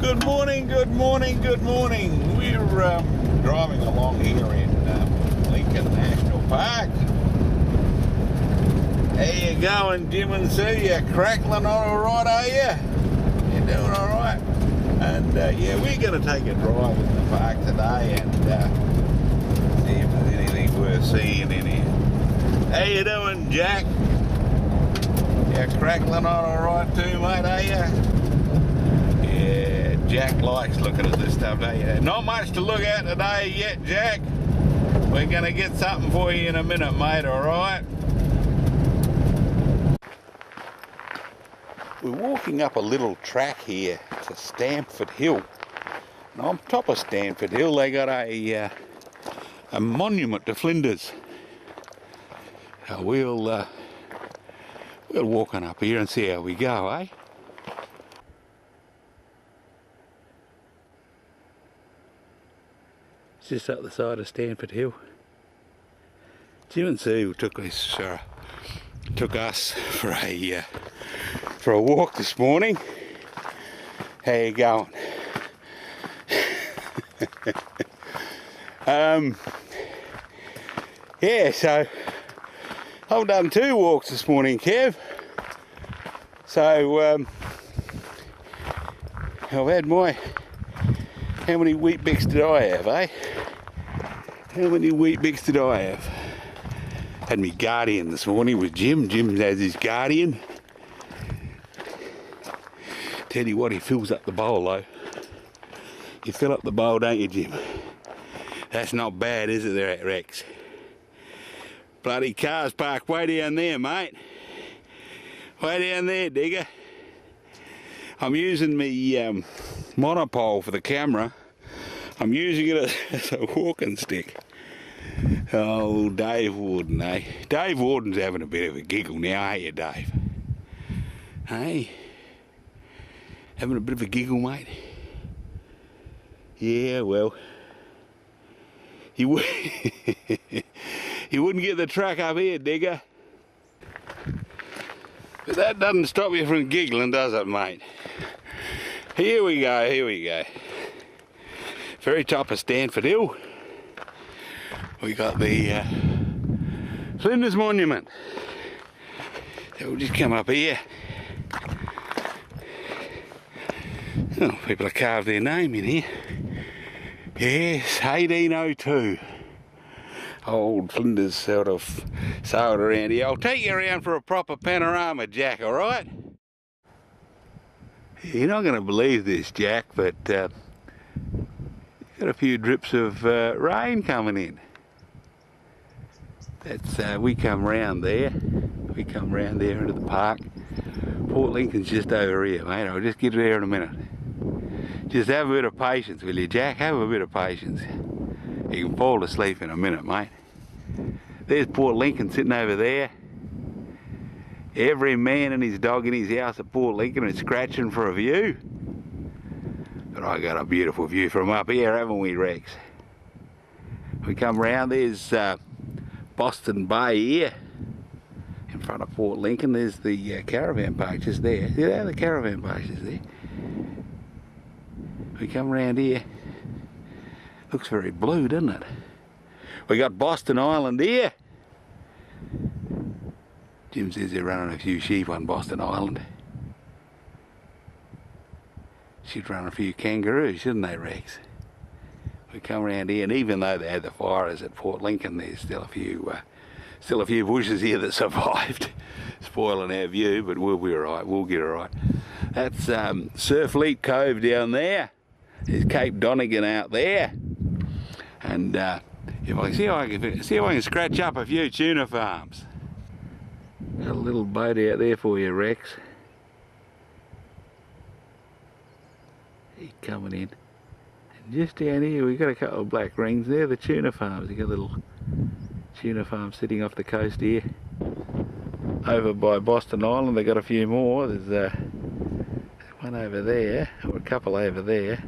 Good morning, good morning, good morning. We're driving along here in Lincoln National Park. How you going, Jim and Sue? You crackling all right, are you? You doing all right? And yeah, we're going to take a drive in the park today and see if there's anything worth seeing in here. How you doing, Jack? You crackling all right too, mate, are you? Yeah, Jack likes looking at this stuff, don't you? Not much to look at today yet, Jack. We're going to get something for you in a minute, mate, all right? We're walking up a little track here to Stamford Hill. And on top of Stamford Hill, they got a monument to Flinders. So we'll walk on up here and see how we go, eh? It's just up the side of Stamford Hill. Jim and Sue took us for a walk this morning. How you going? Yeah, so I've done 2 walks this morning, Kev. So I've had my... How many wheat bix did I have, eh? How many wheat bix did I have? Had me Guardian this morning with Jim. Jim has his Guardian. Tell you what, he fills up the bowl though. You fill up the bowl, don't you, Jim? That's not bad, is it, there, Rex? Bloody cars parked way down there, mate. Way down there, digger. I'm using me monopole for the camera. I'm using it as a walking stick. Oh, Dave Warden, eh? Dave Warden's having a bit of a giggle now, ain't you, Dave? Hey? Having a bit of a giggle, mate? Yeah, well, he wouldn't get the truck up here, digger. But that doesn't stop you from giggling, does it, mate? Here we go, here we go. Very top of Stamford Hill. We got the Flinders Monument. So we'll just come up here. Oh, people have carved their name in here. Yes, 1802. Old Flinders sort of sailed around here. I'll take you around for a proper panorama, Jack, alright? You're not going to believe this, Jack, but got a few drips of rain coming in. That's we come round there. We come round there into the park. Port Lincoln's just over here, mate. I'll just get there in a minute. Just have a bit of patience, will you, Jack? Have a bit of patience. You can fall asleep in a minute, mate. There's Port Lincoln sitting over there. Every man and his dog in his house at Port Lincoln is scratching for a view. But I got a beautiful view from up here, haven't we, Rex? We come round, there's Boston Bay here. In front of Port Lincoln, there's the caravan park just there. See there, the caravan park is there. We come round here. Looks very blue, doesn't it? We got Boston Island here. Jim says they're running a few sheep on Boston Island. Should run a few kangaroos, shouldn't they, Rex? We come around here, and even though they had the fires at Port Lincoln, there's still a few bushes here that survived, spoiling our view. But we'll be alright. We'll get alright. That's Surfleet Cove down there. There's Cape Donegan out there, and if I see if I can scratch up a few tuna farms. Got a little boat out there for you, Rex. He's coming in. And just down here we've got a couple of black rings there, the tuna farms. You've got a little tuna farm sitting off the coast here. Over by Boston Island they've got a few more. There's one over there, or a couple over there.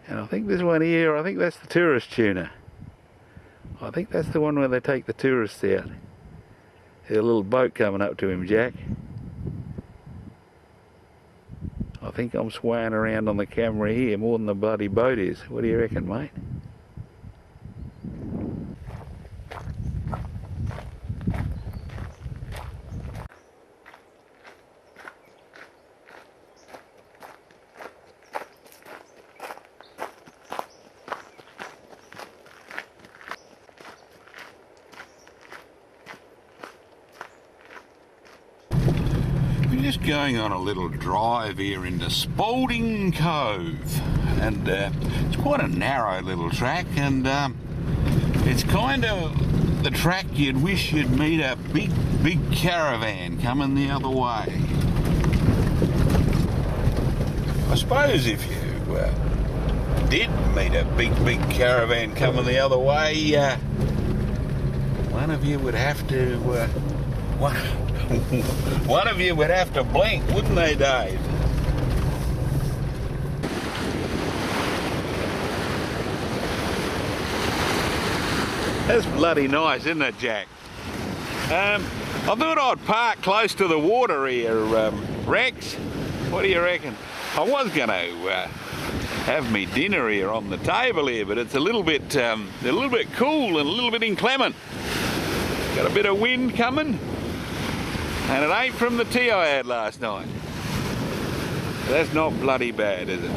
And I think there's one here, I think that's the tourist tuna. I think that's the one where they take the tourists out. There's a little boat coming up to him, Jack. I think I'm swaying around on the camera here more than the bloody boat is. What do you reckon, mate? Just going on a little drive here into Spalding Cove, and it's quite a narrow little track, and it's kind of the track you'd wish you'd meet a big caravan coming the other way. I suppose if you did meet a big caravan coming the other way, one of you would have to one of you would have to blink, wouldn't they, Dave? That's bloody nice, isn't it, Jack? I thought I'd park close to the water here, Rex. What do you reckon? I was going to have me dinner here on the table here, but it's a little bit cool and a little bit inclement. Got a bit of wind coming. And it ain't from the tea I had last night. That's not bloody bad, is it?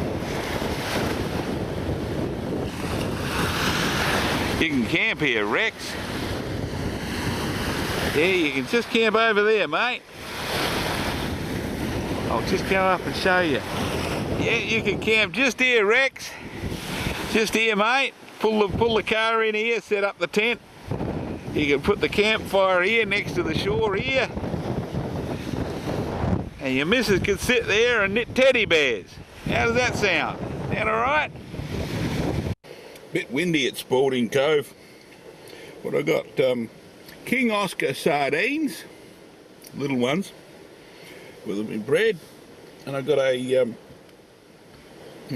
You can camp here, Rex. Yeah, you can just camp over there, mate. I'll just go up and show you. Yeah, you can camp just here, Rex. Just here, mate. Pull the car in here, set up the tent. You can put the campfire here next to the shore here. And your missus could sit there and knit teddy bears. How does that sound? Sound alright? Bit windy at Spalding Cove. But I got King Oscar sardines, little ones, with them in bread. And I've got a,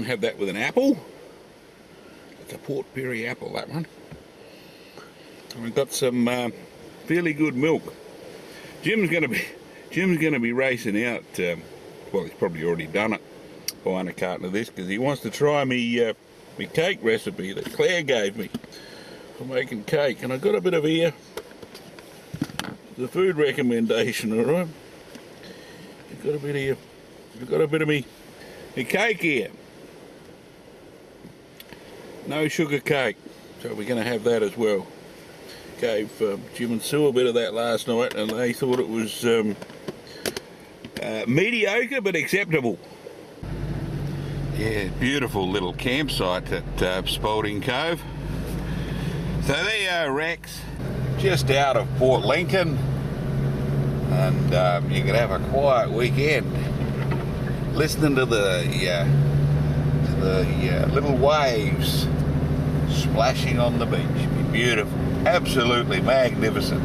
have that with an apple. It's a Port Pirie apple, that one. And I've got some fairly good milk. Jim's going to be racing out, well, he's probably already done it, buying a carton of this, because he wants to try me cake recipe that Claire gave me for making cake. And I got a bit of here, the food recommendation, alright? I've got a bit here, I've got a bit of me cake here. No sugar cake, so we're going to have that as well. Gave Jim and Sue a bit of that last night, and they thought it was mediocre but acceptable. Yeah, beautiful little campsite at Spalding Cove. So there you go, Rex, just out of Port Lincoln, and you can have a quiet weekend listening to the little waves splashing on the beach. Beautiful, absolutely magnificent.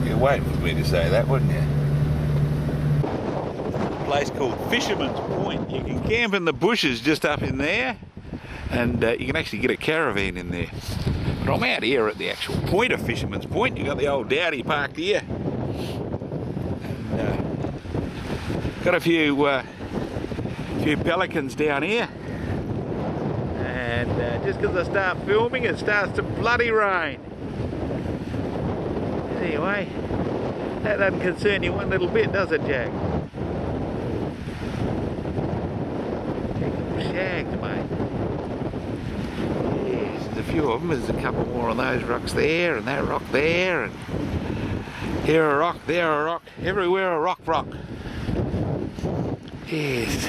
You're waiting for me to say that, wouldn't you? A place called Fisherman's Point. You can camp in the bushes just up in there, and you can actually get a caravan in there. But I'm out here at the actual point of Fisherman's Point. You've got the old Dowdy parked here. And, got a few pelicans down here. And just because I start filming, it starts to bloody rain. Anyway, that doesn't concern you one little bit, does it, Jack? Shags, mate. Yes, there's a few of them. There's a couple more on those rocks there, and that rock there, and here a rock, there a rock, everywhere a rock. Yes.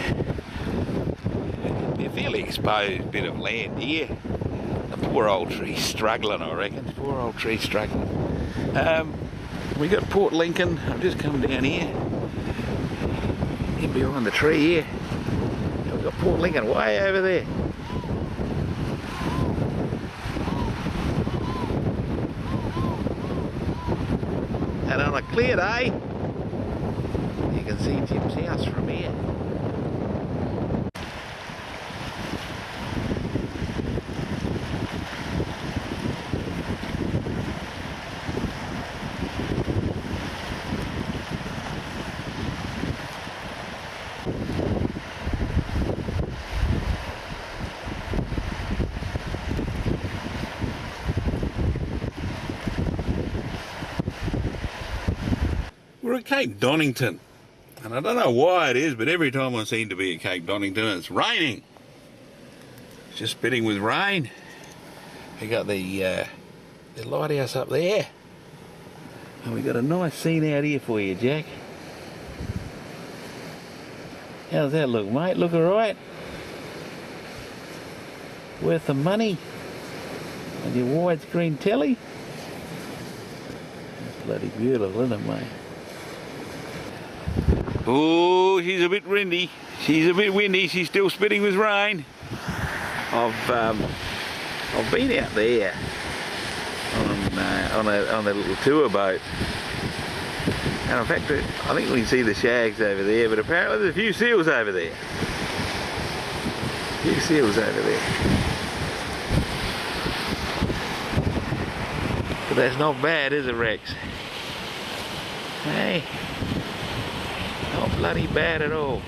A fairly exposed bit of land here. The poor old tree's struggling, I reckon. Poor old tree struggling. We got Port Lincoln. I've just come down here. In behind the tree here. We've got Port Lincoln way over there. And on a clear day, you can see Tim's house from here. at Cape Donington. And I don't know why it is, but every time I seem to be at Cape Donington, it's raining. It's just spitting with rain. We got the lighthouse up there. And we got a nice scene out here for you, Jack. How's that look, mate? Look alright? Worth the money? And your widescreen telly? That's bloody beautiful, isn't it, mate? Oh, she's a bit windy. She's a bit windy. She's still spitting with rain. I've been out there on a little tour boat, and in fact, I think we can see the shags over there. But apparently, there's a few seals over there. A few seals over there. But that's not bad, is it, Rex? Hey. Not bloody bad at all.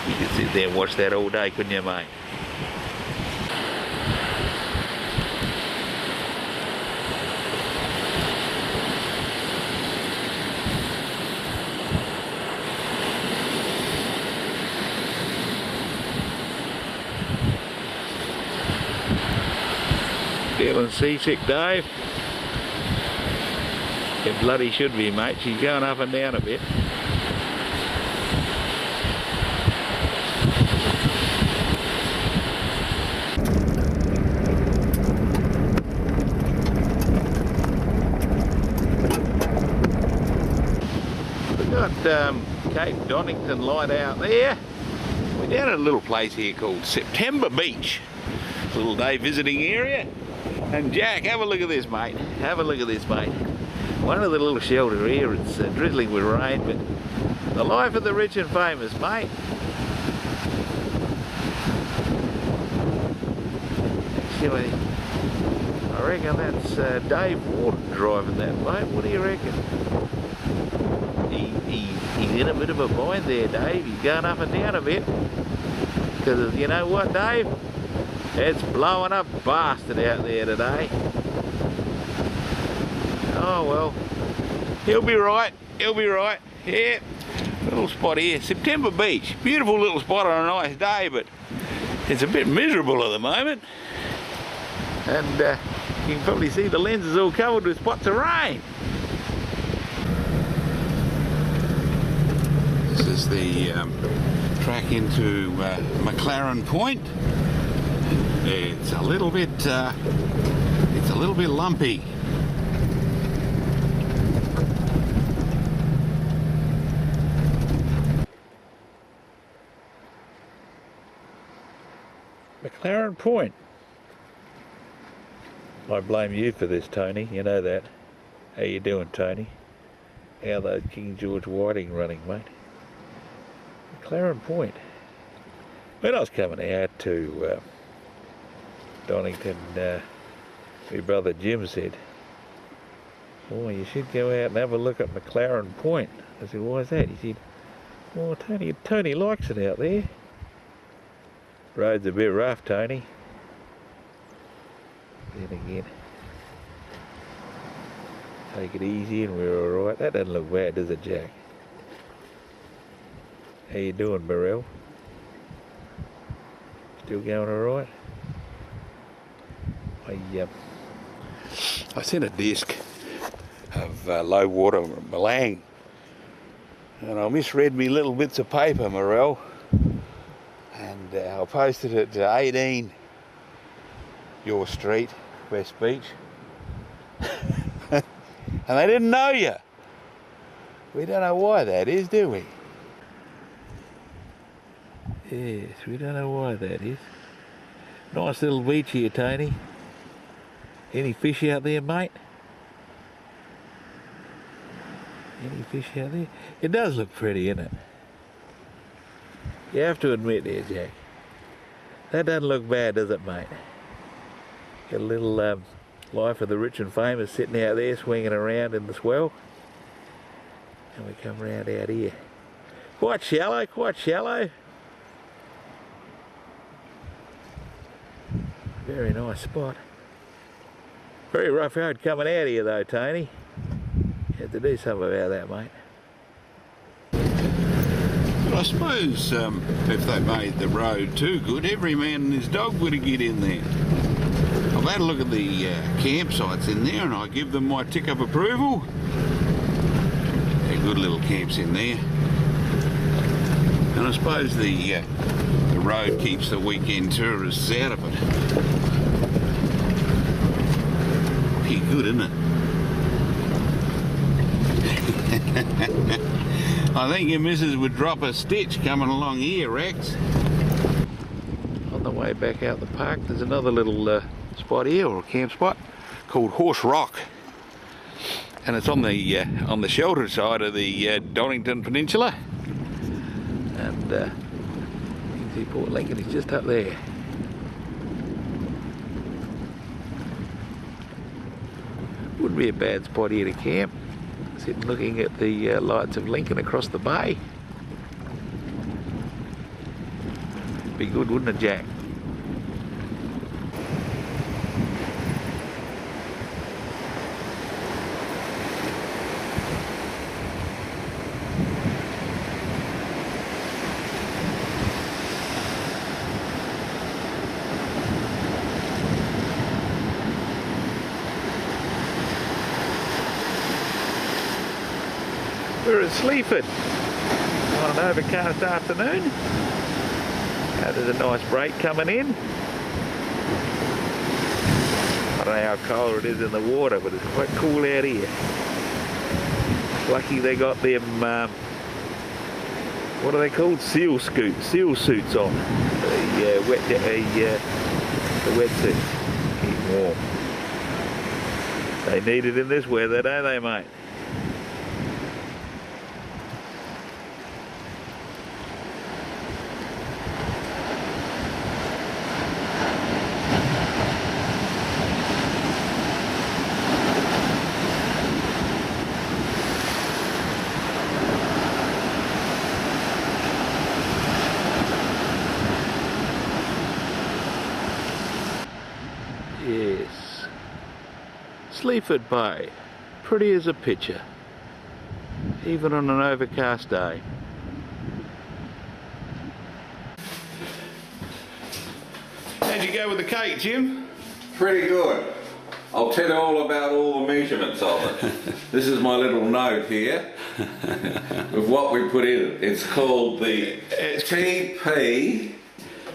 You could sit there and watch that all day, couldn't you, mate? Feeling seasick, Dave? It bloody should be, mate. She's going up and down a bit. We've got Cape Donington light out there. We're down at a little place here called September Beach. It's a little day visiting area. And Jack, have a look at this, mate. Have a look at this, mate. One of the little shelter here, it's drizzling with rain, but the life of the rich and famous, mate. Actually, I reckon that's Dave Ward driving that boat. What do you reckon? He's in a bit of a bind there, Dave. He's going up and down a bit. Because you know what, Dave? It's blowing up bastard out there today. Oh well, he'll be right, he'll be right. Yeah, little spot here, September Beach. Beautiful little spot on a nice day, but it's a bit miserable at the moment. And you can probably see the lens is all covered with spots of rain. This is the track into McLaren Point. It's a little bit lumpy. McLaren Point. I blame you for this, Tony. You know that. How you doing, Tony? How those King George Whiting running, mate? McLaren Point. When I was coming out to Donington, my brother Jim said, "Oh, you should go out and have a look at McLaren Point." I said, "Why is that?" He said, "Oh, Tony likes it out there. Road's a bit rough, Tony." Then again, take it easy and we're alright. That doesn't look bad, does it, Jack? How you doing, Burrell? Still going alright? I sent a disc of low water Malang, and I misread me little bits of paper, Morel, and I posted it to 18 Your Street, West Beach, and they didn't know you. We don't know why that is, do we? Yes, we don't know why that is. Nice little beach here, Tony. Any fish out there, mate? Any fish out there? It does look pretty, isn't it? You have to admit there, Jack. That doesn't look bad, does it, mate? Got a little life of the rich and famous sitting out there swinging around in the swell. And we come round out here. Quite shallow, quite shallow. Very nice spot. Very rough road coming out here though, Tony. You have to do something about that, mate. But I suppose if they made the road too good, every man and his dog would get in there. I've had a look at the campsites in there and I give them my tick of approval. They're good little camps in there. And I suppose the road keeps the weekend tourists out of it. Pretty good, isn't it? I think your missus would drop a stitch coming along here, Rex. On the way back out the park, there's another little spot here, or a camp spot, called Horse Rock. And it's on the sheltered side of the Donington Peninsula. And you can see Port Lincoln is just up there. Wouldn't be a bad spot here to camp. Sitting looking at the lights of Lincoln across the bay. Be good, wouldn't it, Jack? We're at Sleaford on an overcast afternoon. There's a nice break coming in. I don't know how cold it is in the water, but it's quite cool out here. Lucky they got them, what are they called? Seal suits on. The wetsuits. Keep warm. They need it in this weather, don't they, mate? Yes, Sleaford Bay, pretty as a picture, even on an overcast day. How'd you go with the cake, Jim? Pretty good. I'll tell you all about all the measurements of it. This is my little note here of what we put in it. It's called the TP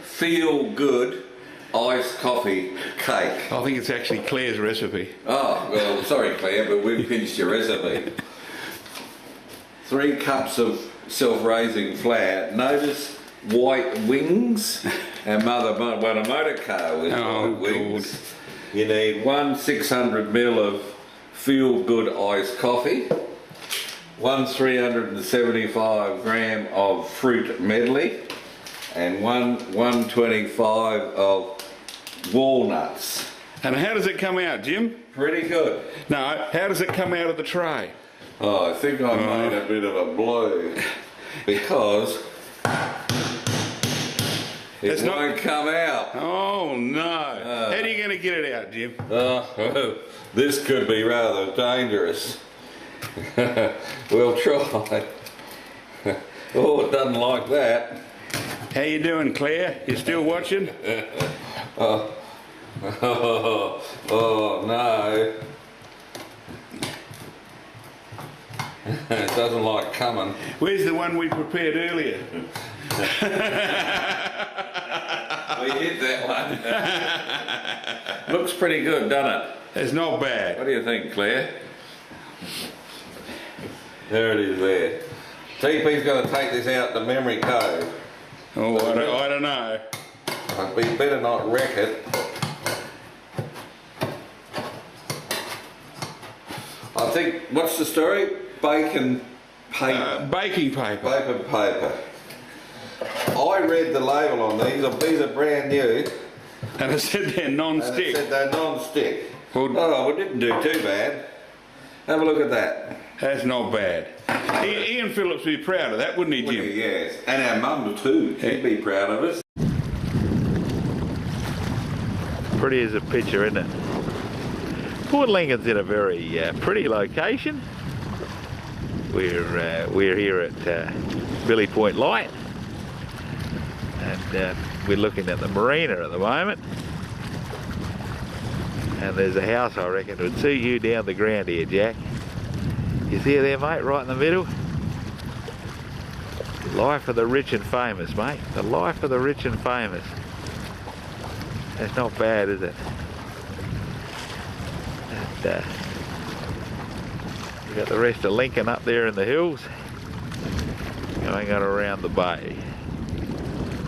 Feel Good Iced Coffee Cake. I think it's actually Claire's recipe. Oh, well, sorry Claire, but we've pinched your recipe. 3 cups of self-raising flour. Notice white wings. Our mother won a motor car with white wings. God. You need 1 600ml of Feel Good iced coffee, 1 375 gram of fruit medley, and 125 of walnuts. And how does it come out, Jim? Pretty good. No, how does it come out of the tray? Oh, I think I made a bit of a blue because it won't come out. Oh no. How are you going to get it out, Jim? This could be rather dangerous. We'll try. Oh, it doesn't like that. How you doing, Claire? You still watching? Oh no. It doesn't like coming. Where's the one we prepared earlier? We did that one. Looks pretty good, doesn't it? It's not bad. What do you think, Claire? There it is there. TP's going to take this out to Memory Cove. Oh, I don't know. We better not wreck it. I think, what's the story? Baking paper. Baking paper. Baking paper. I read the label on these. These are brand new. And it said they're non-stick. And it said they're non-stick. Well, oh, we didn't do too bad. Have a look at that. That's not bad. Ian Phillips would be proud of that, wouldn't he, Jim? Yes. And our mum too. She'd be proud of us. Pretty as a picture, isn't it? Port Lincoln's in a very pretty location. We're here at Billy Point Light, and we're looking at the marina at the moment. And there's a house I reckon would suit you down the ground here, Jack. You see it there, mate, right in the middle? Life of the rich and famous, mate. The life of the rich and famous. That's not bad, is it? And, we've got the rest of Lincoln up there in the hills, going on around the bay,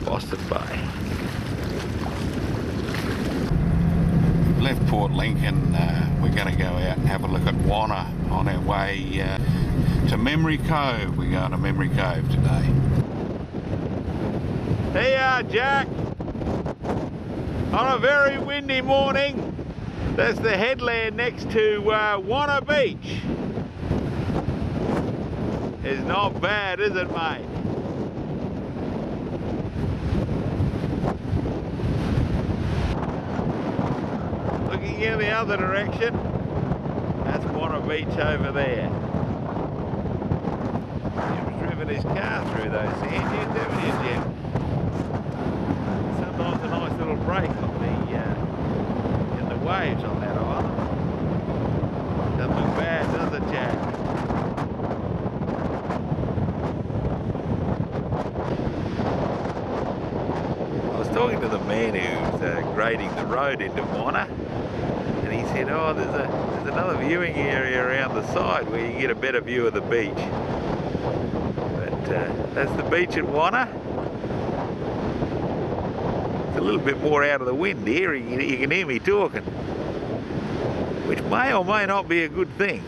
Boston Bay. Left Port Lincoln, we're going to go out and have a look at Wanna on our way to Memory Cove. We're going to Memory Cove today. Here you are, Jack. On a very windy morning. That's the headland next to Wanna Beach. It's not bad, is it, mate? Looking in the other direction, that's Wanna Beach over there. Jim's driven his car through those sand dunes, haven't you, Jim? Sometimes a nice little break on in the waves on that island. Doesn't look bad, does it, Jack? I was talking to the man who's grading the road into Wanna, and he said, oh, there's another viewing area around the side where you can get a better view of the beach. But that's the beach at Wanna. It's a little bit more out of the wind here. You can hear me talking, which may or may not be a good thing.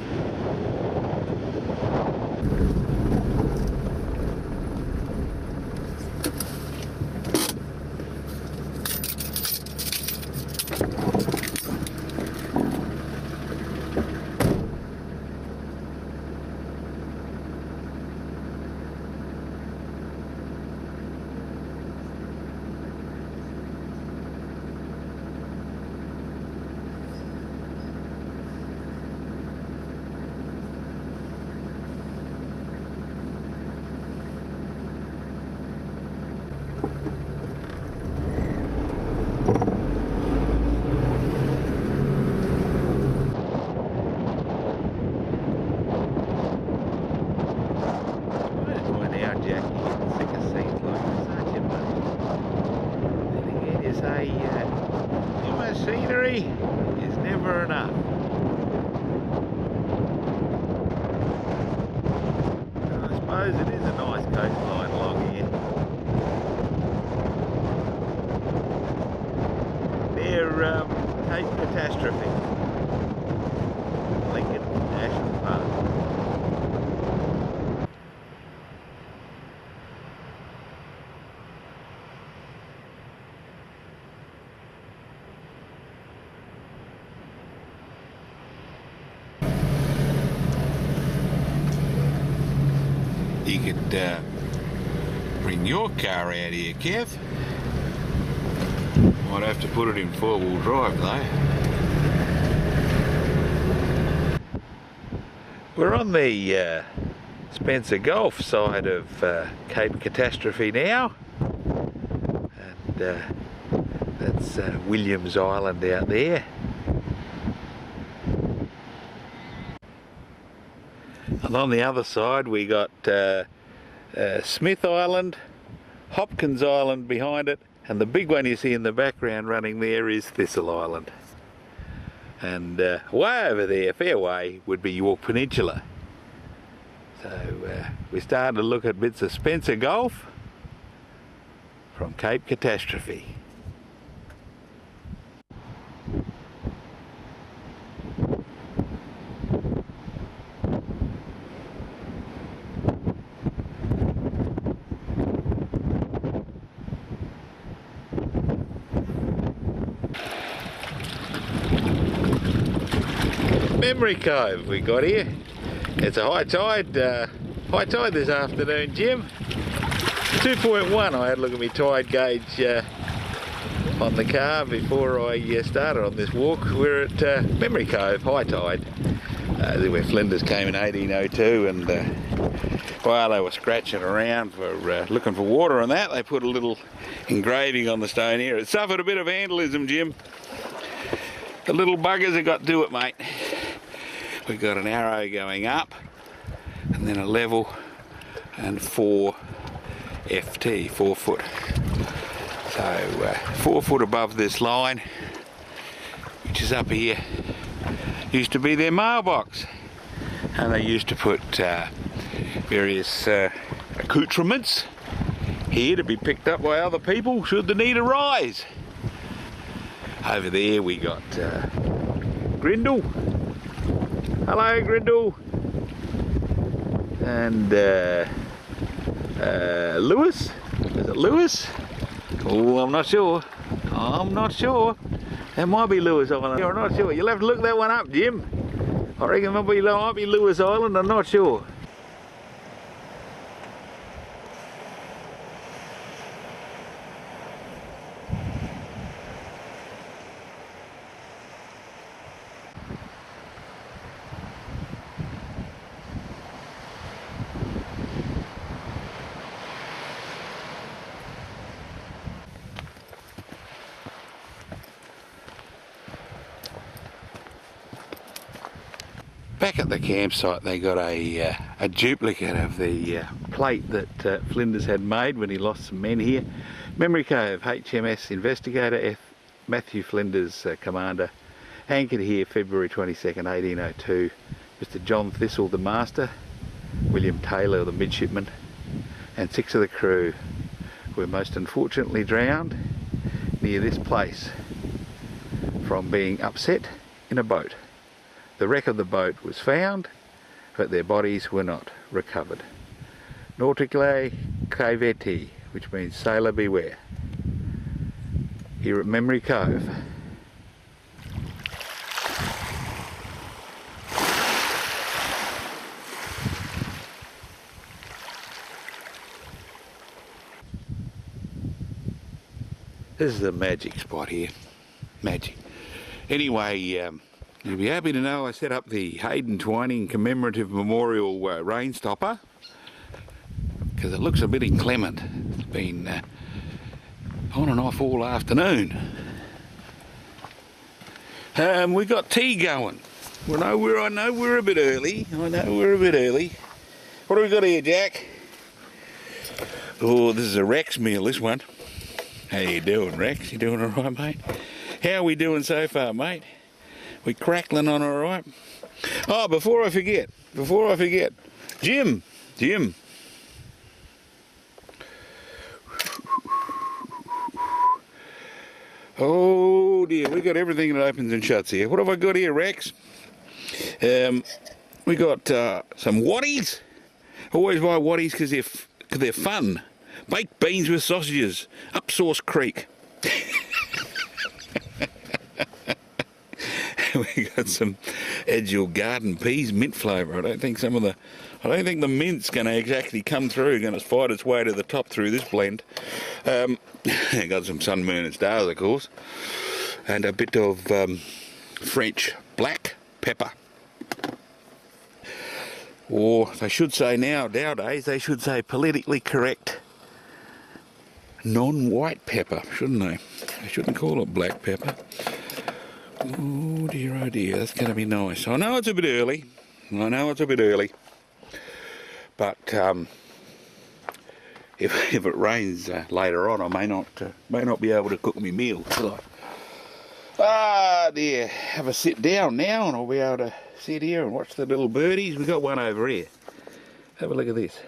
Scenery is never enough. I suppose it is a nice coastline along here. Near Cape Catastrophe, Lincoln National Park. You could bring your car out here, Kev. Might have to put it in four-wheel drive though. We're on the Spencer Gulf side of Cape Catastrophe now, and that's Williams Island out there. And on the other side we got Smith Island, Hopkins Island behind it, and the big one you see in the background running there is Thistle Island. And way over there, fair way, would be York Peninsula. So we're starting to look at bits of Spencer Gulf from Cape Catastrophe. Memory Cove we got here. It's a high tide this afternoon, Jim. 2.1. I had a look at my tide gauge on the car before I started on this walk. We're at Memory Cove, high tide. Where Flinders came in 1802, and while they were scratching around for looking for water and that, they put a little engraving on the stone here. It suffered a bit of vandalism, Jim. The little buggers have got to it, mate. We've got an arrow going up, and then a level, and 4 FT, 4 foot. So 4 foot above this line, which is up here, used to be their mailbox, and they used to put various accoutrements here to be picked up by other people should the need arise. Over there we got Grindle. Hello, Grindle. And Lewis. Is it Lewis? Oh, I'm not sure. I'm not sure. That might be Lewis Island. I'm not sure. You'll have to look that one up, Jim. I reckon it might be Lewis Island. I'm not sure. Back at the campsite they got a duplicate of the plate that Flinders had made when he lost some men here. Memory Cove, HMS Investigator, Matthew Flinders, Commander, anchored here February 22nd, 1802. Mr. John Thistle, the Master, William Taylor, the Midshipman, and 6 of the crew were most unfortunately drowned near this place from being upset in a boat. The wreck of the boat was found, but their bodies were not recovered. Nauticae caveti, which means sailor beware, here at Memory Cove. This is a magic spot here. Magic. Anyway, you'll be happy to know I set up the Hayden Twining Commemorative Memorial rain stopper, because it looks a bit inclement. It's been on and off all afternoon. We got tea going. I know we're a bit early. What do we got here, Jack? Oh, this is a Rex meal, this one. How you doing, Rex? You doing all right, mate? How are we doing so far, mate? We crackling on all right? Oh, before I forget, Jim. Oh dear, we got everything that opens and shuts here. What have I got here, Rex? We got some watties. Always buy watties because they're fun. Baked beans with sausages, up Sauce Creek. We got some Edgell garden peas, mint flavour. I don't think the mint's going to exactly come through. Going to fight its way to the top through this blend. Got some sunburn and stars, of course, and a bit of French black pepper. Or they should say nowadays they should say politically correct non-white pepper, shouldn't they? They shouldn't call it black pepper. Oh dear, that's going to be nice. I know it's a bit early, but if it rains later on, I may not be able to cook me meal. Ah dear, have a sit down now and I'll be able to sit here and watch the little birdies. We've got one over here. Have a look at this.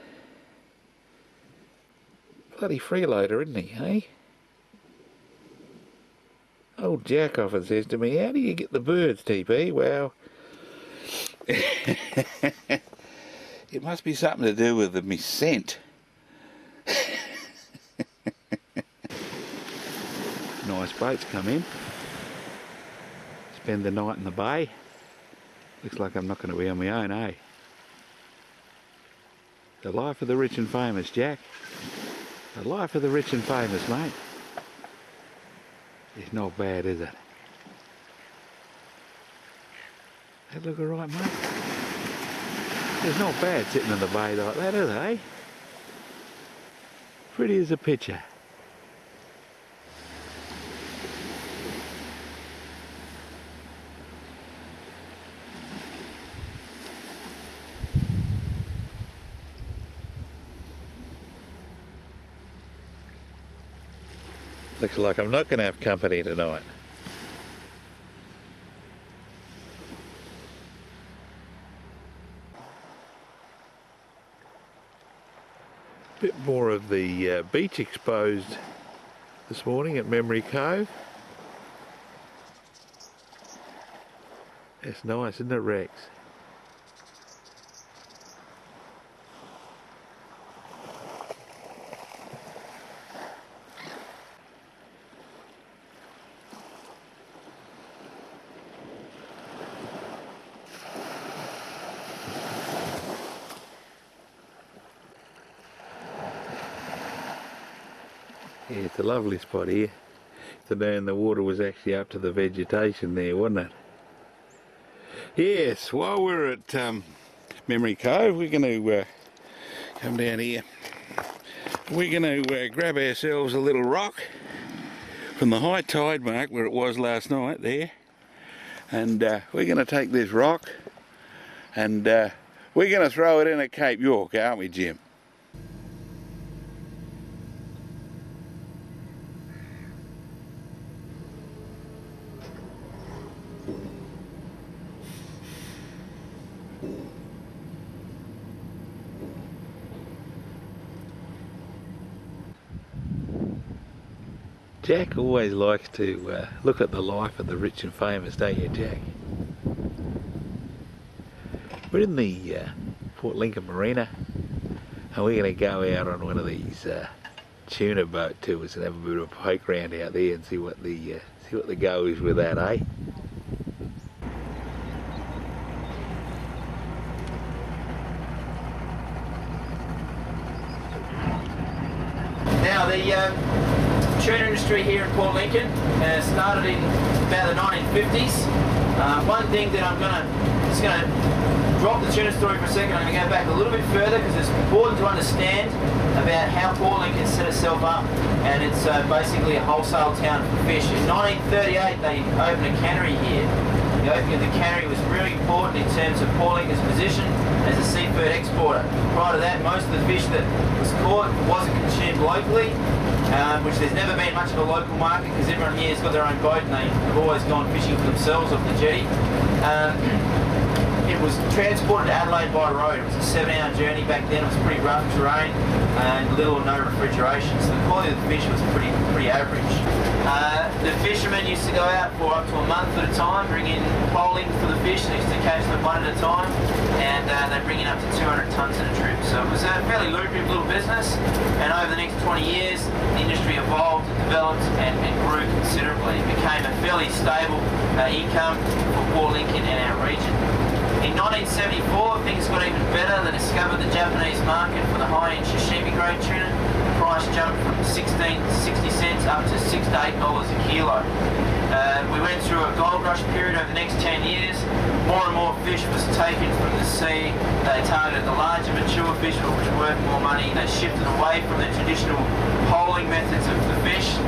Bloody freeloader, isn't he, eh? Old Jack often says to me, how do you get the birds, TP? Well, it must be something to do with the scent. Nice boats come in. Spend the night in the bay. Looks like I'm not going to be on my own, eh? The life of the rich and famous, Jack. The life of the rich and famous, mate. It's not bad, is it? That look alright, mate? It's not bad sitting in the bay like that, is it, eh? Pretty as a picture. Looks like I'm not going to have company tonight. Bit more of the beach exposed this morning at Memory Cove. It's nice, isn't it, Rex? Yeah, it's a lovely spot here. Today, and the water was actually up to the vegetation there, wasn't it? Yes, while we're at Memory Cove, we're going to come down here. We're going to grab ourselves a little rock from the high tide mark where it was last night there. And we're going to take this rock and we're going to throw it in at Cape York, aren't we, Jim? Jack always likes to look at the life of the rich and famous, don't you, Jack? We're in the Port Lincoln Marina, and we're going to go out on one of these tuna boat tours and have a bit of a poke round out there and see what the go is with that, eh? Now the tuna industry here in Port Lincoln started in about the 1950s. One thing that I'm just going to drop the tuna story for a second. I'm going to go back a little bit further because it's important to understand about how Port Lincoln set itself up, and it's basically a wholesale town for fish. In 1938 they opened a cannery here. The opening of the cannery was really important in terms of Port Lincoln's position as a seafood exporter. Prior to that, most of the fish that was caught wasn't consumed locally, which there's never been much of a local market because everyone here has got their own boat and they've always gone fishing for themselves off the jetty. It was transported to Adelaide by road. It was a 7-hour journey back then. It was pretty rough terrain and little or no refrigeration, so the quality of the fish was pretty average. The fishermen used to go out for up to a month at a time, bring in poling for the fish. They used to catch them one at a time, and they bring in up to 200 tonnes in a trip. So it was a fairly lucrative little business, and over the next 20 years the industry evolved, developed and grew considerably. It became a fairly stable income for Port Lincoln and our region. In 1974, things got even better. They discovered the Japanese market for the high-end sashimi grade tuna. The price jumped from 16 to 60 cents up to $6 to $8 a kilo. We went through a gold rush period over the next 10 years. More and more fish was taken from the sea. They targeted the larger mature fish which were worth more money. They shifted away from the traditional poling methods of the fish.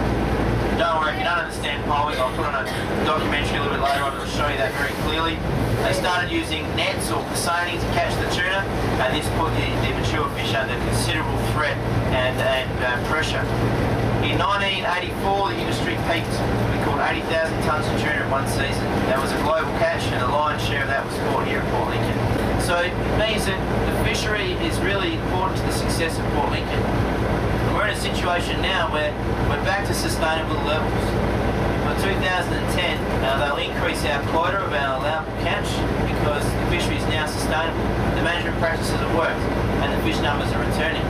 Don't worry, if you don't understand poling, I'll put on a documentary a little bit later on to show you that very clearly. They started using nets or pisoning to catch the tuna, and this put the mature fish under considerable threat and pressure. In 1984, the industry peaked. We caught 80,000 tonnes of tuna in one season. That was a global catch, and the lion's share of that was caught here at Port Lincoln. So it means that the fishery is really important to the success of Port Lincoln. We're in a situation now where we're back to sustainable levels. By 2010, they'll increase our quota of our allowable catch because the fishery is now sustainable. The management practices have worked and the fish numbers are returning.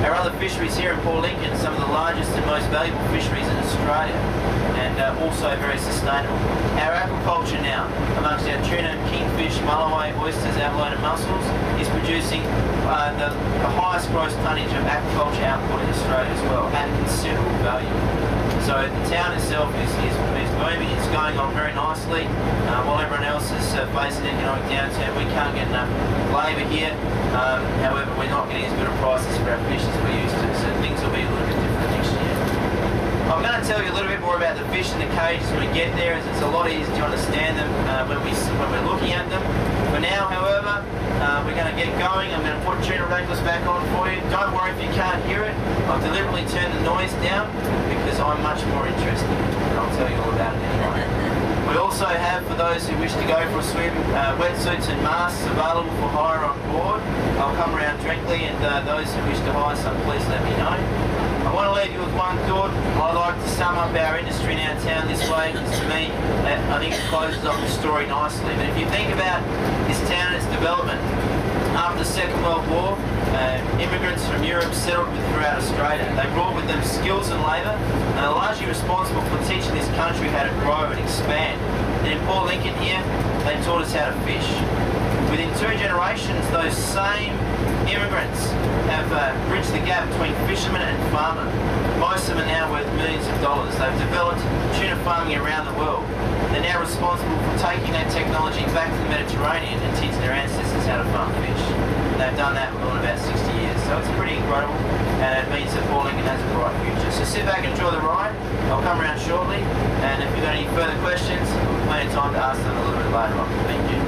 Our other fisheries here in Port Lincoln are some of the largest and most valuable fisheries in Australia, and also very sustainable. Our aquaculture now, amongst our tuna, kingfish, mulloway, oysters, abalone and mussels, is producing the highest gross tonnage of aquaculture output in Australia as well, at considerable value. So the town itself is booming, it's going on very nicely. While everyone else is facing economic downturn, we can't get enough labour here. However, we're not getting as good a prices for our fish as we used to, so things will be a little bit different next year. I'm going to tell you a little bit more about the fish in the cages when we get there, as it's a lot easier to understand them when we're looking at them. For now, however, we're going to get going. I'm going to put tuna wranglers back on for you. Don't worry if you can't hear it. I've deliberately turned the noise down because I'm much more interested, and I'll tell you all about it anyway. We also have, for those who wish to go for a swim, wetsuits and masks available for hire on board. I'll come around directly, and those who wish to hire some, please let me know. I want to leave you with one thought. I like to sum up our industry in our town this way, because to me, I think it closes off the story nicely. But if you think about this town and its development, after the Second World War, immigrants from Europe settled throughout Australia. They brought with them skills and labour, and are largely responsible for teaching this country how to grow and expand. And in Port Lincoln here, they taught us how to fish. Within 2 generations, those same immigrants have bridged the gap between fisherman and farmer. Most of them are now worth millions of dollars. They've developed tuna farming around the world. They're now responsible for taking that technology back to the Mediterranean and teaching their ancestors how to farm fish. And they've done that within about 60 years. So it's pretty incredible, and it means that Port Lincoln has a bright future. So sit back and enjoy the ride. I'll come around shortly, and if you've got any further questions, we'll have plenty of time to ask them a little bit later on. Thank you.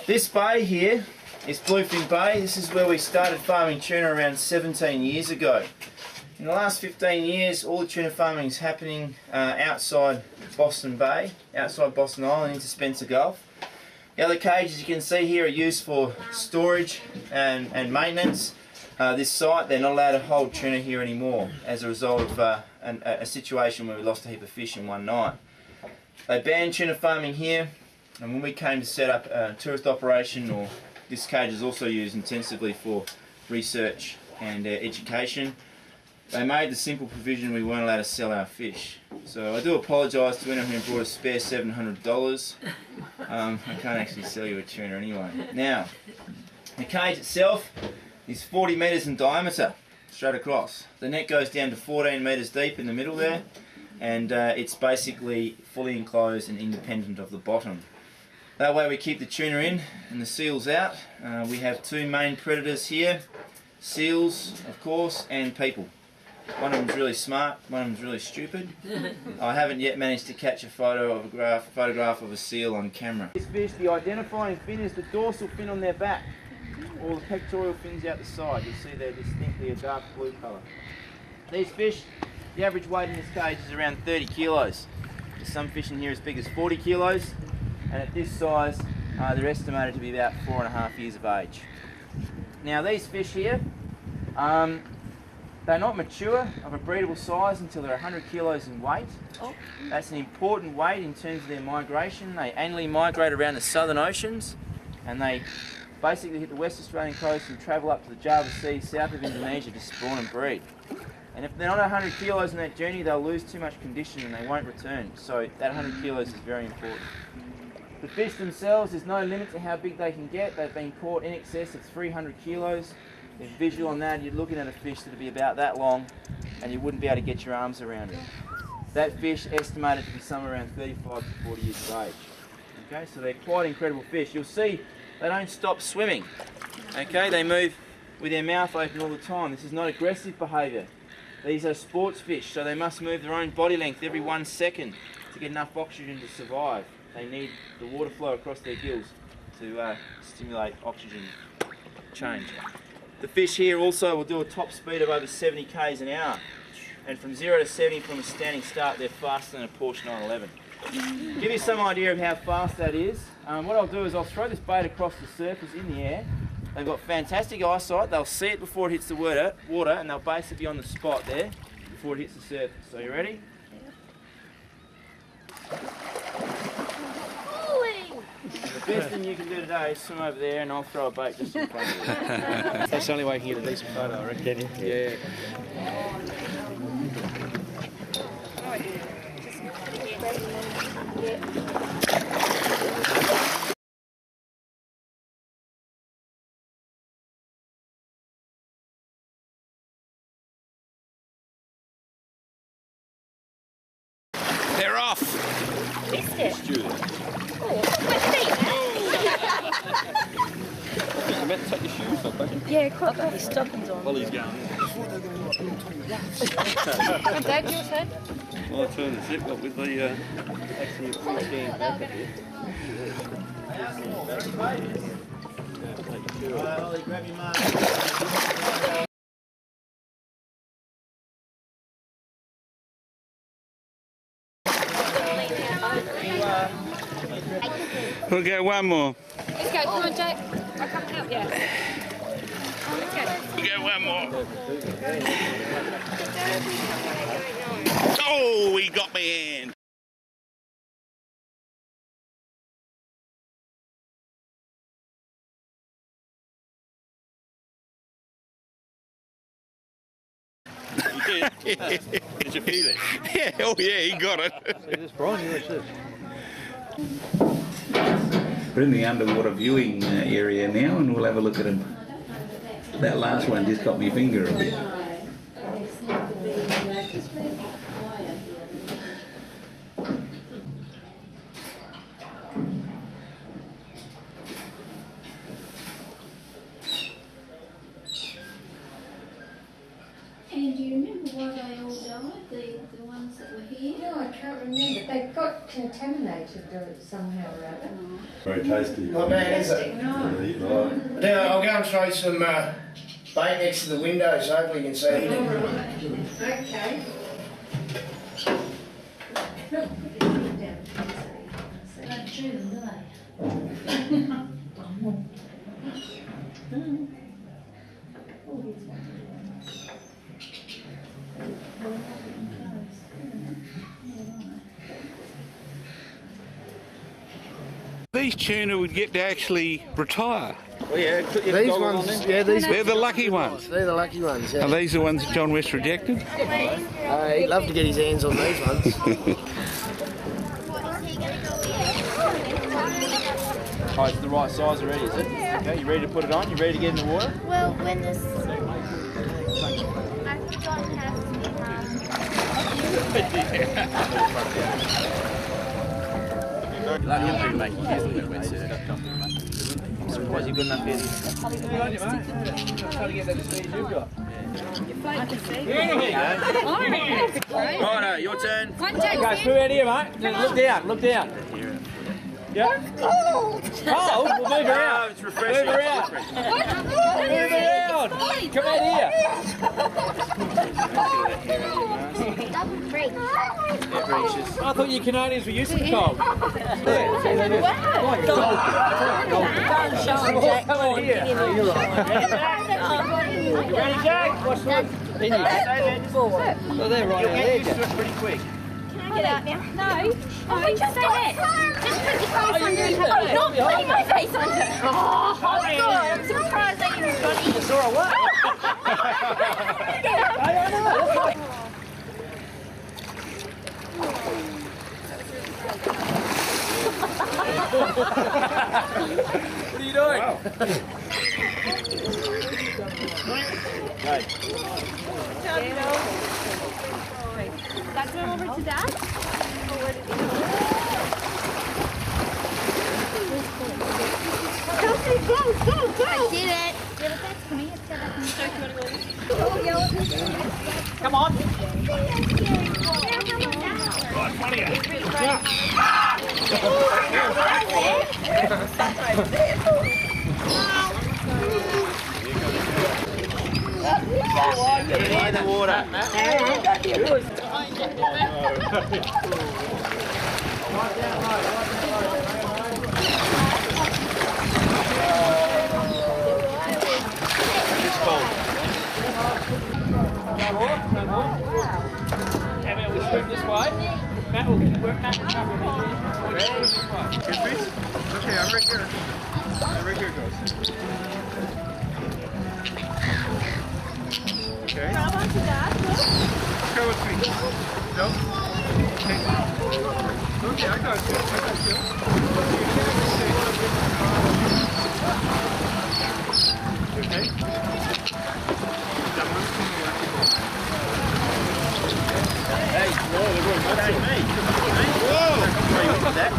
This bay here is Bluefin Bay. This is where we started farming tuna around 17 years ago. In the last 15 years, all the tuna farming is happening outside Boston Bay, outside Boston Island into Spencer Gulf. The other cages you can see here are used for storage and maintenance. This site, they're not allowed to hold tuna here anymore as a result of a situation where we lost a heap of fish in one night. They banned tuna farming here, and when we came to set up a tourist operation, or this cage is also used intensively for research and education, they made the simple provision we weren't allowed to sell our fish. So I do apologise to anyone who brought a spare $700. I can't actually sell you a tuna anyway. Now, the cage itself is 40 metres in diameter, straight across. The net goes down to 14 metres deep in the middle there, and it's basically fully enclosed and independent of the bottom. That way we keep the tuna in and the seals out. We have 2 main predators here, seals of course, and people. One of them's really smart, one of them's really stupid. I haven't yet managed to catch a photograph of a seal on camera. This fish, the identifying fin is the dorsal fin on their back. All the pectoral fins out the side. You'll see they're distinctly a dark blue colour. These fish, the average weight in this cage is around 30 kilos. There's some fish in here as big as 40 kilos, and at this size they're estimated to be about 4.5 years of age. Now these fish here, they're not mature of a breedable size until they're 100 kilos in weight. That's an important weight in terms of their migration. They annually migrate around the southern oceans, and they basically hit the West Australian coast and travel up to the Java Sea south of Indonesia to spawn and breed. And if they're not 100 kilos on that journey, they'll lose too much condition and they won't return. So that 100 kilos is very important. The fish themselves, there's no limit to how big they can get. They've been caught in excess of 300 kilos. If visual on that, you're looking at a fish that'll be about that long, and you wouldn't be able to get your arms around it. That fish estimated to be somewhere around 35 to 40 years of age. Okay, so they're quite incredible fish. You'll see they don't stop swimming. Okay, they move with their mouth open all the time. This is not aggressive behaviour. These are sports fish, so they must move their own body length every 1 second to get enough oxygen to survive. They need the water flow across their gills to stimulate oxygen change. The fish here also will do a top speed of over 70 k's an hour, and from 0 to 70 from a standing start, they're faster than a Porsche 911. To give you some idea of how fast that is, what I'll do is I'll throw this bait across the surface in the air. They've got fantastic eyesight, they'll see it before it hits the water, and they'll basically be on the spot there. before it hits the surface. So you ready? The best thing you can do today is swim over there and I'll throw a bait just in front of you. That's the only way you can get a decent photo, I reckon. Yeah. They're off. Missed it. Oh, You meant to take your shoes off, don't you? yeah, quite got his stockings on. Well, he's going. Dad, your turn. Well, I turn the zip up with the actually stand back a bit. Ollie, grab your mark. We'll go one more. Let's go. Come on, Jake. I'll come help you. Let's go. We'll go one more. Oh, he got my hand. Did you feel it? Yeah, oh yeah, he got it. See this, Brian? Watch this. We're in the underwater viewing area now and we'll have a look at him. That last one just got my finger a bit. And do you remember why they all died, the ones that were here? No, I can't remember. They got contaminated somehow or other. Very tasty. Not bad, is it? No. Right. Now I'll go and throw some bait next to the window so hopefully you can see it. Okay. They don't chew them, do they? These tuna would get to actually retire. Well, yeah, these ones, yeah, They're the lucky ones. they're the lucky ones. Yeah. Are these the ones that John West rejected? He'd love to get his hands on these ones. Oh, it's the right size already, is it? Okay, you ready to put it on? You ready to get in the water? Well, when this... I don't have I'm surprised you're good enough here. Trying to get that as speed as you've got. Righto, your turn. One, two, Guys, move out here, mate. Look down, look down. Yeah. Cold. Cold? We'll move around. It's refreshing. Move around. Move around. Come out here. I thought you Canadians were used to the cold. Come on here. You're right. You ready, Jack? Watch this. Well, they're right out there, Jack. Pretty quick. Get out now. No. Oh, just stay there. Just put your face under it. I'm not putting my face under it. Oh, God. I'm surprised that you've got it. You saw her what? I don't know. What are you doing? Wow. Right. That's going over to Dad? Go! I did it. Yeah, but that's me. Come on. Right, funny. Get in the water. No more? Okay, I'm right here. Right here goes. Okay. Go with me. No? Okay. Okay, I got you. Okay. Hey, no, they're going to take me. Whoa! That.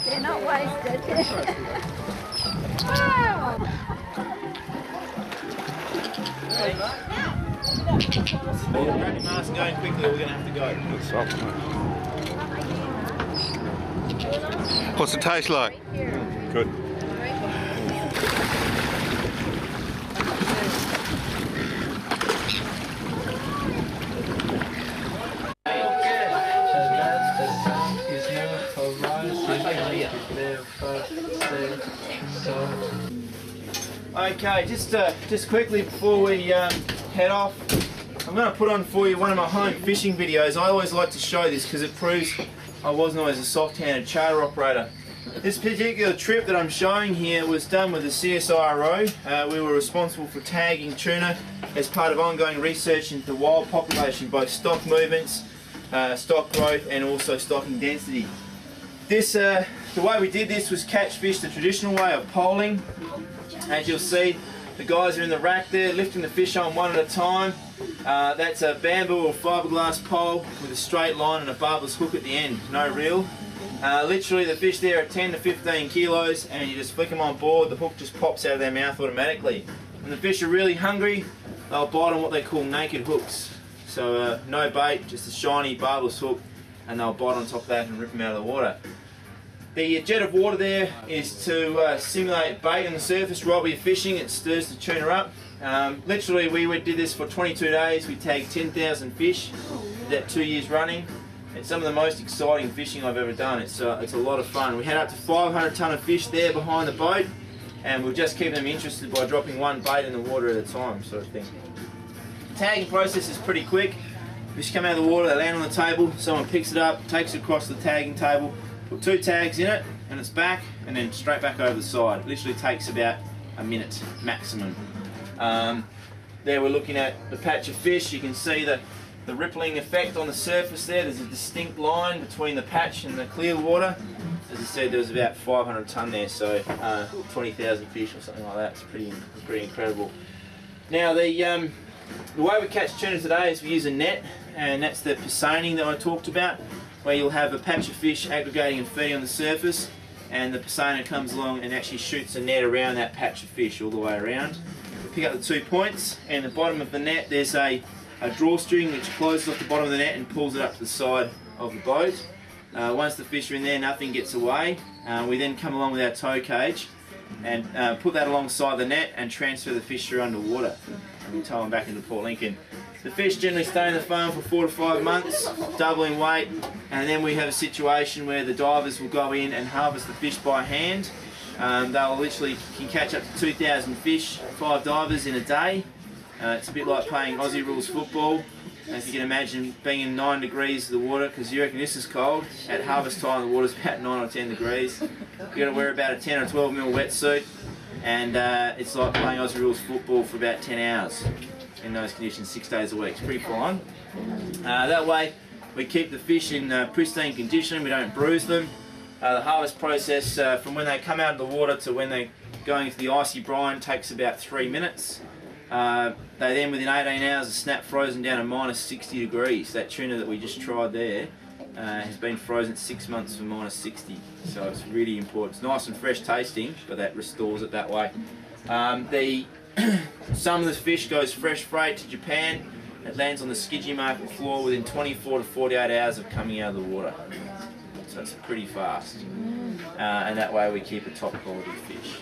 They're not wasted. Wow! Grab your mask and going quickly or we're going to have to go. What's it taste like? Good. Okay, just quickly before we head off, I'm going to put on for you one of my home fishing videos. I always like to show this because it proves I wasn't always a soft-handed charter operator. This particular trip that I'm showing here was done with the CSIRO. We were responsible for tagging tuna as part of ongoing research into the wild population, both stock movements, stock growth and also stocking density. The way we did this was catch fish the traditional way of poling. As you'll see, the guys are in the rack there lifting the fish on one at a time. That's a bamboo or fiberglass pole with a straight line and a barbless hook at the end, no reel. Literally the fish there are 10 to 15 kilos and you just flick them on board, the hook just pops out of their mouth automatically. When the fish are really hungry, they'll bite on what they call naked hooks. So no bait, just a shiny barbless hook, and they'll bite on top of that and rip them out of the water. The jet of water there is to simulate bait on the surface right where you're fishing. It stirs the tuna up. Literally we did this for 22 days. We tagged 10,000 fish, did that 2 years running. It's some of the most exciting fishing I've ever done. It's a lot of fun. We had up to 500 tonne of fish there behind the boat, and we'll just keep them interested by dropping one bait in the water at a time, sort of thing. The tagging process is pretty quick. Fish come out of the water, they land on the table, someone picks it up, takes it across the tagging table, put 2 tags in it, and it's back, and then straight back over the side. It literally takes about a minute maximum. There we're looking at the patch of fish. You can see the rippling effect on the surface there. There's a distinct line between the patch and the clear water. As I said, there was about 500 tonne there, so 20,000 fish or something like that. It's pretty incredible. Now the way we catch tuna today is we use a net, and that's the pissoning that I talked about, where you'll have a patch of fish aggregating and feeding on the surface, and the pissoner comes along and actually shoots a net around that patch of fish all the way around. We pick up the 2 points, and at the bottom of the net there's a drawstring which closes off the bottom of the net and pulls it up to the side of the boat. Once the fish are in there, nothing gets away. We then come along with our tow cage and put that alongside the net and transfer the fish through underwater, and we tow them back into Port Lincoln. The fish generally stay in the farm for 4 to 5 months, double in weight, and then we have a situation where the divers will go in and harvest the fish by hand. They'll literally can catch up to 2,000 fish, 5 divers in a day. It's a bit like playing Aussie rules football. As you can imagine, being in 9 degrees of the water, because you reckon this is cold. At harvest time the water's about 9 or 10 degrees. You've got to wear about a 10 or 12 mil wetsuit, and it's like playing Aussie rules football for about 10 hours in those conditions, 6 days a week. It's pretty full on. That way we keep the fish in pristine condition, we don't bruise them. The harvest process from when they come out of the water to when they're going into the icy brine takes about 3 minutes. They then, within 18 hours, are snap frozen down to minus 60 degrees. That tuna that we just tried there has been frozen 6 months for minus 60, so it's really important. It's nice and fresh tasting, but that restores it that way. Some of the fish goes fresh freight to Japan. It lands on the Skidgy market floor within 24 to 48 hours of coming out of the water. So it's pretty fast. And that way we keep a top quality fish.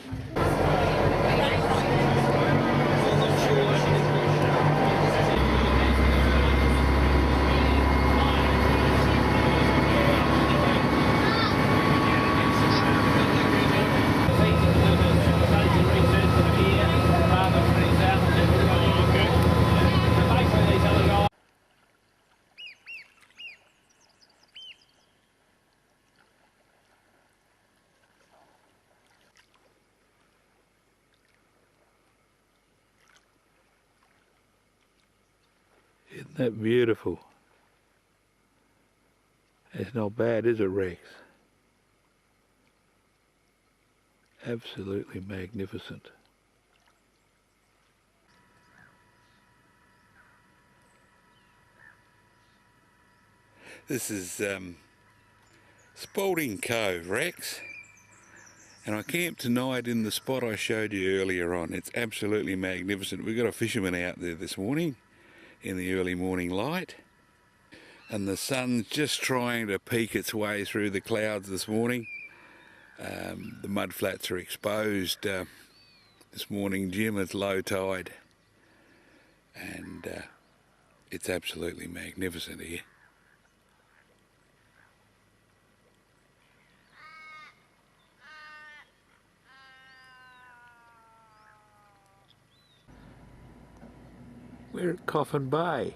Isn't that beautiful? It's not bad, is it, Rex? Absolutely magnificent. This is Spalding Cove, Rex. And I camped tonight in the spot I showed you earlier on. It's absolutely magnificent. We've got a fisherman out there this morning in the early morning light. And the sun's just trying to peek its way through the clouds this morning. The mudflats are exposed this morning, Jim. It's low tide. And it's absolutely magnificent here. We're at Coffin Bay,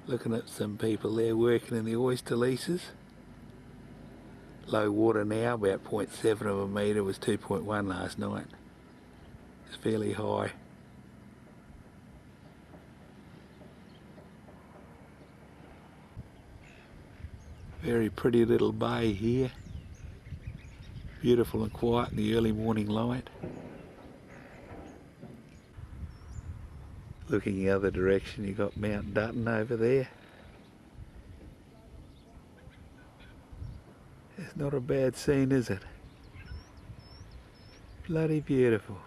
looking at some people there working in the oyster leases. Low water now, about 0.7 of a metre, was 2.1 last night. It's fairly high. Very pretty little bay here. Beautiful and quiet in the early morning light. Looking the other direction, you've got Mount Dutton over there. It's not a bad scene, is it? Bloody beautiful.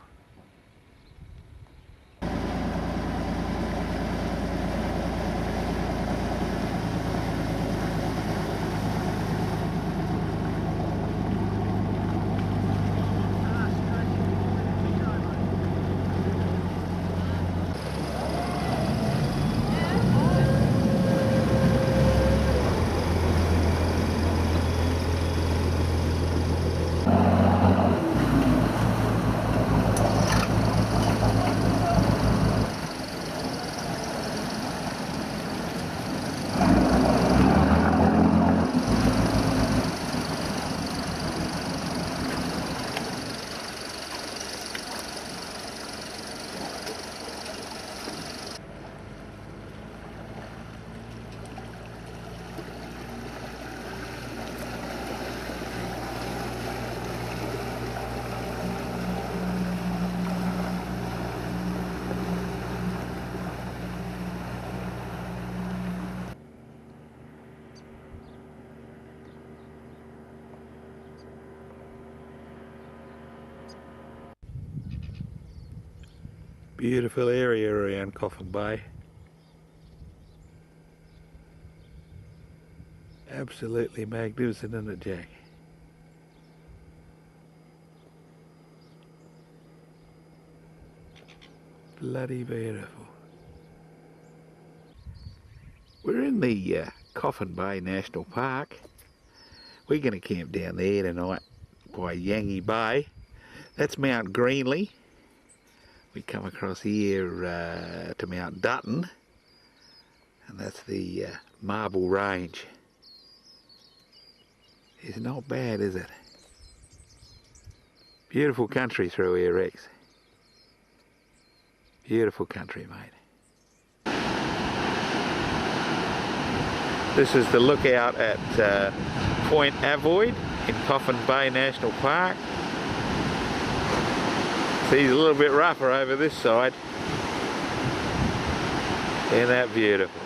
Beautiful area around Coffin Bay. Absolutely magnificent, isn't it, Jack? Bloody beautiful. We're in the Coffin Bay National Park. We're going to camp down there tonight by Yangi Bay. That's Mount Greenley. We come across here to Mount Dutton, and that's the Marble Range. It's not bad, is it? Beautiful country through here, Rex. Beautiful country, mate. This is the lookout at Point Avoid in Coffin Bay National Park. Sea's a little bit rougher over this side. Isn't that beautiful?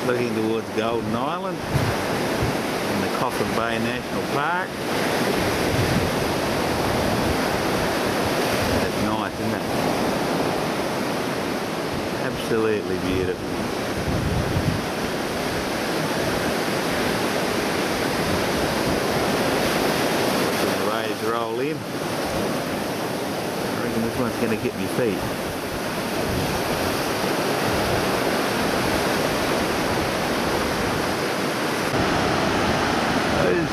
Looking towards Golden Island in the Coffin Bay National Park. isn't it? Absolutely beautiful. Watching the waves roll in. I reckon this one's going to hit me feet.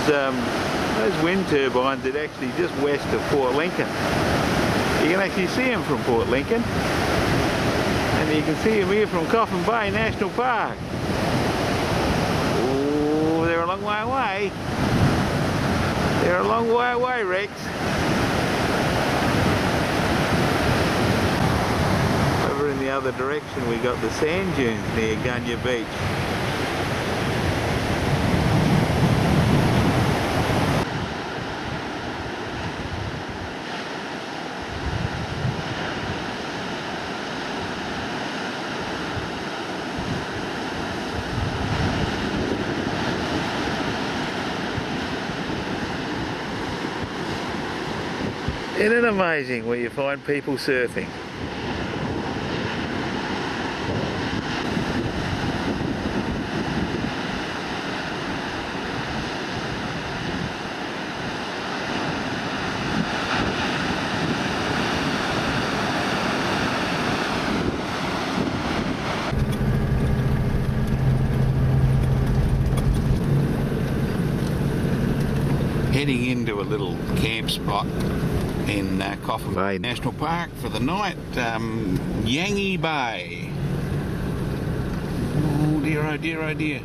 Those wind turbines are actually just west of Port Lincoln. You can actually see them from Port Lincoln, and you can see them here from Coffin Bay National Park. Oh, they're a long way away. They're a long way away, Rex. Over in the other direction we got the sand dunes near Gunya Beach. Isn't it amazing where you find people surfing? Heading into a little camp spot in Coffin Bay National Park for the night, Yangi Bay. Oh dear, oh dear, oh dear.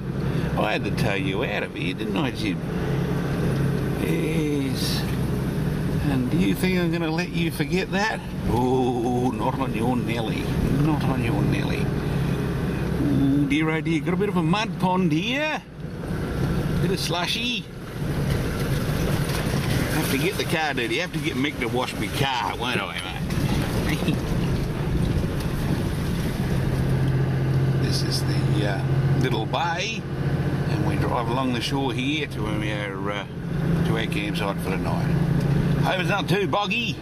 I had to tow you out of here, didn't I, Jim? Yes. And do you think I'm going to let you forget that? Oh, not on your Nelly. Not on your Nelly. Oh dear, oh dear. Got a bit of a mud pond here. Bit of slushy. Have to get the car dirty. Have to get Mick to wash my car, won't I, mate? This is the little bay, and we drive along the shore here to our campsite for the night. Hope it's not too boggy.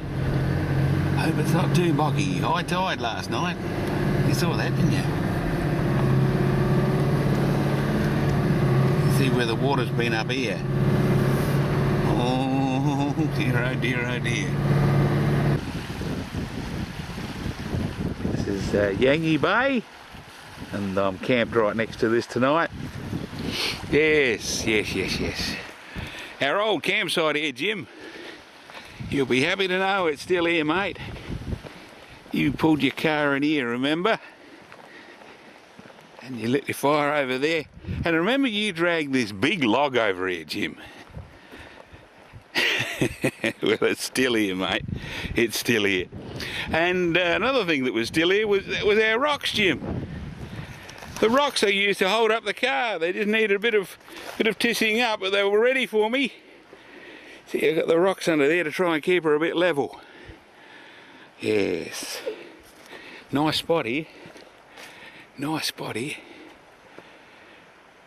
Hope it's not too boggy. High tide last night. You saw that, didn't you? You see where the water's been up here. Oh dear, oh dear, oh dear. This is Yangi Bay, and I'm camped right next to this tonight. Yes, yes, yes, yes. Our old campsite here, Jim. You'll be happy to know it's still here, mate. You pulled your car in here, remember? And you lit your fire over there. And remember, you dragged this big log over here, Jim. Well, it's still here, mate. It's still here. And another thing that was still here was our rocks, Jim. The rocks I used to hold up the car. They just needed a bit of tissing up, but they were ready for me. See, I got the rocks under there to try and keep her a bit level. Yes. Nice spot here. Nice spot here.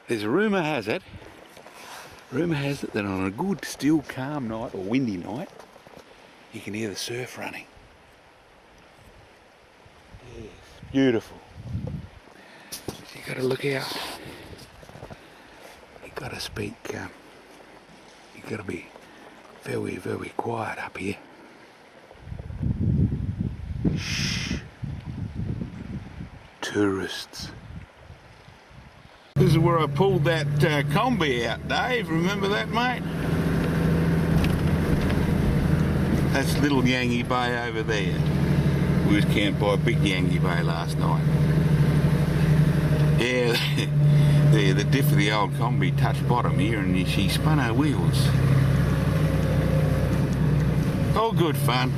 There's a rumour has it that on a good, still, calm night or windy night, you can hear the surf running. Yes, beautiful. So you got to look out. You got to speak. You got to be very, very quiet up here. Shh. Tourists. This is where I pulled that combi out, Dave. Remember that, mate? That's little Yangi Bay over there. We was camped by Big Yangi Bay last night. Yeah, the diff of the old combi touched bottom here and she spun her wheels. All good fun.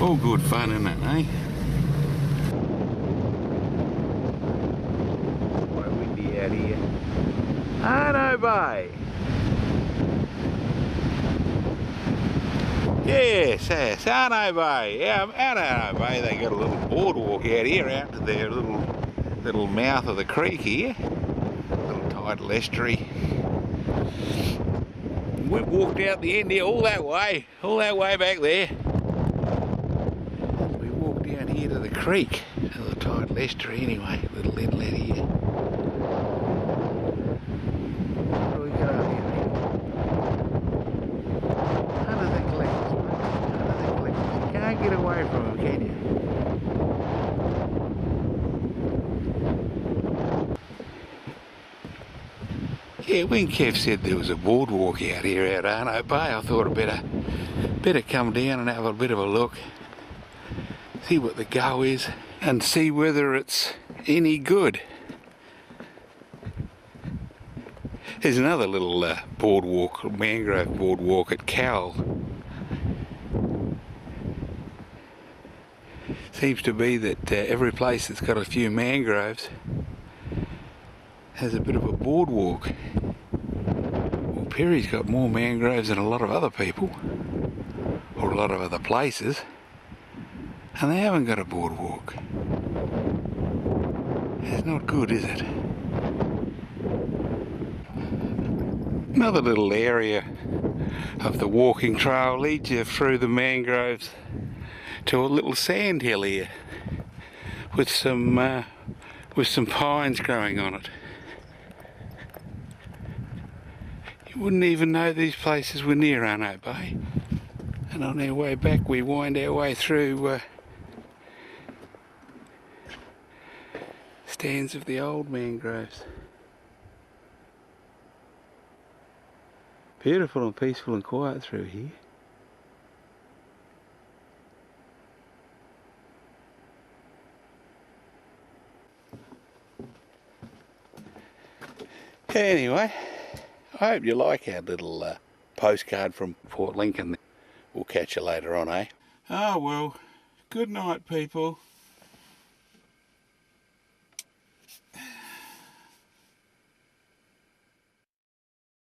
All good fun, isn't it, eh? Quite windy out here. Arno Bay. Yes, Arno Bay. Yeah, out Arno Bay they got a little boardwalk out here out to their little mouth of the creek here. Little tidal estuary. We've walked out the end here all that way back there. creek, a tidal estuary anyway, little inlet here. What do we got over here? Under the collectors, mate. Under the collectors. You can't get away from them, can you? Yeah, when Kev said there was a boardwalk out here at Arno Bay, I thought I'd better come down and have a bit of a look. See what the go is and see whether it's any good. There's another little boardwalk, mangrove boardwalk at Cowell. Seems to be that every place that's got a few mangroves has a bit of a boardwalk. Well, Perry's got more mangroves than a lot of other people, or a lot of other places, and they haven't got a boardwalk. It's not good, is it? Another little area of the walking trail leads you through the mangroves to a little sand hill here with some pines growing on it. You wouldn't even know these places were near Arno Bay. And on our way back we wind our way through stands of the old mangroves. Beautiful and peaceful and quiet through here. Anyway, I hope you like our little postcard from Port Lincoln. We'll catch you later on, eh? Oh well, good night people.